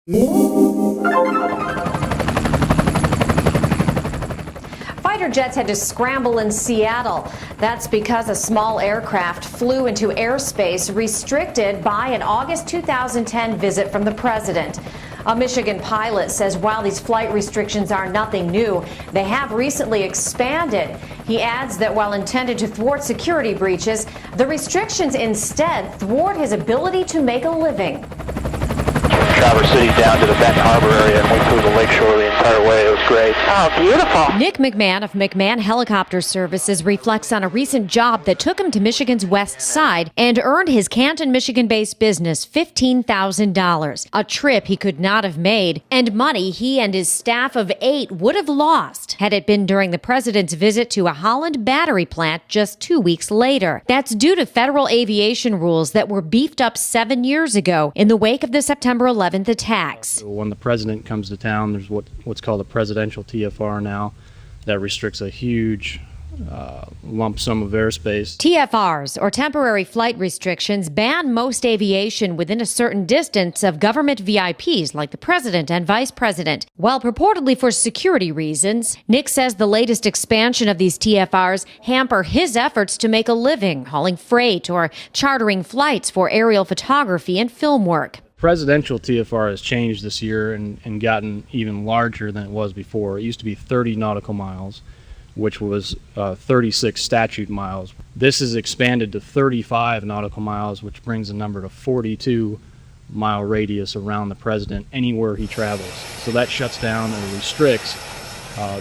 Fighter jets had to scramble in Seattle. That's because a small aircraft flew into airspace restricted by an August 2010 visit from the president. A Michigan pilot says while these flight restrictions are nothing new, they have recently expanded. He adds that while intended to thwart security breaches, the restrictions instead thwart his ability to make a living. Traverse City down to the Benton Harbor area and went through the lakeshore the entire way. It was great. Oh, beautiful. Nick McMahon of McMahon Helicopter Services reflects on a recent job that took him to Michigan's west side and earned his Canton, Michigan-based business $15,000, a trip he could not have made, and money he and his staff of 8 would have lost had it been during the president's visit to a Holland battery plant just 2 weeks later. That's due to federal aviation rules that were beefed up 7 years ago in the wake of the September 11th attacks. When the president comes to town, there's what's called a presidential TFR now that restricts a huge lump sum of airspace. TFRs, or temporary flight restrictions, ban most aviation within a certain distance of government VIPs like the president and vice president. While purportedly for security reasons, Nick says the latest expansion of these TFRs hamper his efforts to make a living hauling freight or chartering flights for aerial photography and film work. Presidential TFR has changed this year and gotten even larger than it was before. It used to be 30 nautical miles, which was 36 statute miles. This is expanded to 35 nautical miles, which brings the number to 42-mile radius around the president anywhere he travels. So that shuts down or restricts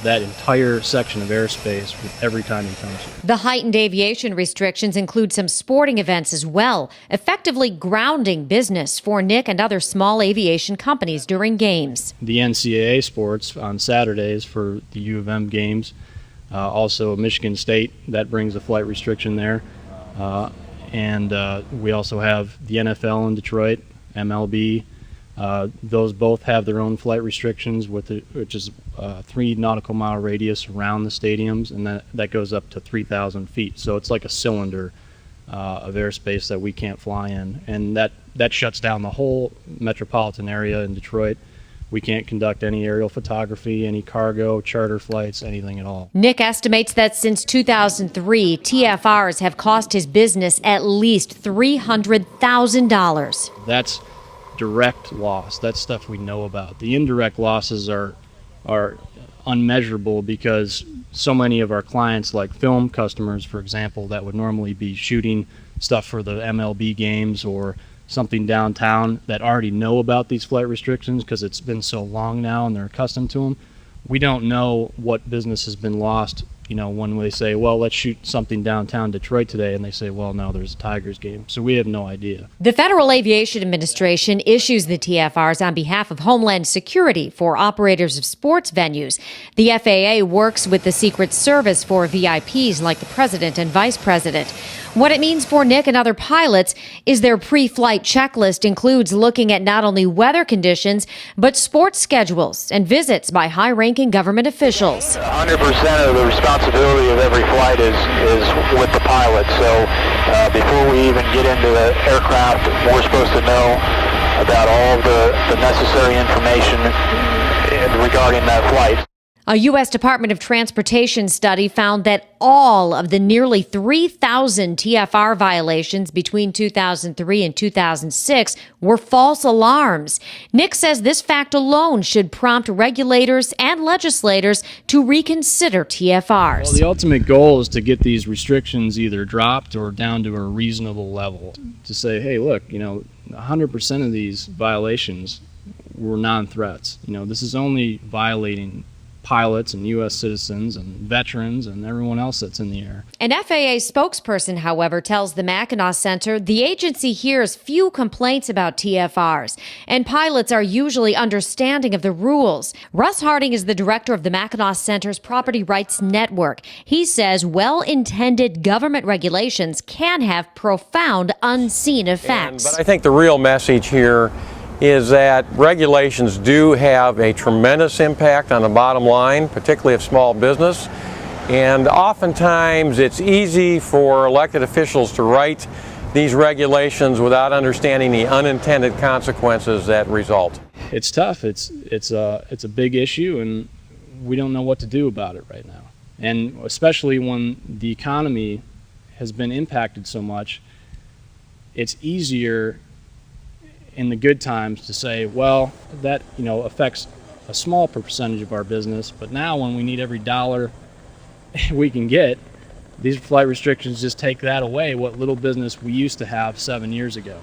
that entire section of airspace every time he comes here. The heightened aviation restrictions include some sporting events as well, effectively grounding business for Nick and other small aviation companies during games. The NCAA sports on Saturdays for the U of M games, also Michigan State, that brings a flight restriction there. And we also have the NFL in Detroit, MLB. Those both have their own flight restrictions, which is 3 nautical mile radius around the stadiums, and that goes up to 3,000 feet. So it's like a cylinder of airspace that we can't fly in, and that shuts down the whole metropolitan area in Detroit. We can't conduct any aerial photography, any cargo, charter flights, anything at all. Nick estimates that since 2003, TFRs have cost his business at least $300,000. That's direct loss. That's stuff we know about. The indirect losses are unmeasurable because so many of our clients, like film customers, for example, that would normally be shooting stuff for the MLB games or something downtown, that already know about these flight restrictions because it's been so long now and they're accustomed to them. We don't know what business has been lost, when they say, well, let's shoot something downtown Detroit today, and they say, well, no, there's a Tigers game. So we have no idea. The Federal Aviation Administration issues the TFRs on behalf of Homeland Security for operators of sports venues. The FAA works with the Secret Service for VIPs like the president and vice president. What it means for Nick and other pilots is their pre-flight checklist includes looking at not only weather conditions, but sports schedules and visits by high-ranking government officials. 100% of the responsibility of every flight is with the pilot. So before we even get into the aircraft, we're supposed to know about all of the necessary information regarding that flight. A U.S. Department of Transportation study found that all of the nearly 3,000 TFR violations between 2003 and 2006 were false alarms. Nick says this fact alone should prompt regulators and legislators to reconsider TFRs. Well, the ultimate goal is to get these restrictions either dropped or down to a reasonable level. To say, hey, look, 100% of these violations were non-threats. This is only violating pilots and U.S. citizens and veterans and everyone else that's in the air. An FAA spokesperson, however, tells the Mackinac Center the agency hears few complaints about TFRs, and pilots are usually understanding of the rules. Russ Harding is the director of the Mackinac Center's Property Rights Network. He says well-intended government regulations can have profound unseen effects. But I think the real message here is that regulations do have a tremendous impact on the bottom line, particularly of small business. And oftentimes it's easy for elected officials to write these regulations without understanding the unintended consequences that result. It's tough. It's a big issue, and we don't know what to do about it right now. And especially when the economy has been impacted so much, it's easier in the good times to say, well, that affects a small percentage of our business, but now when we need every dollar we can get, these flight restrictions just take that away, what little business we used to have 7 years ago.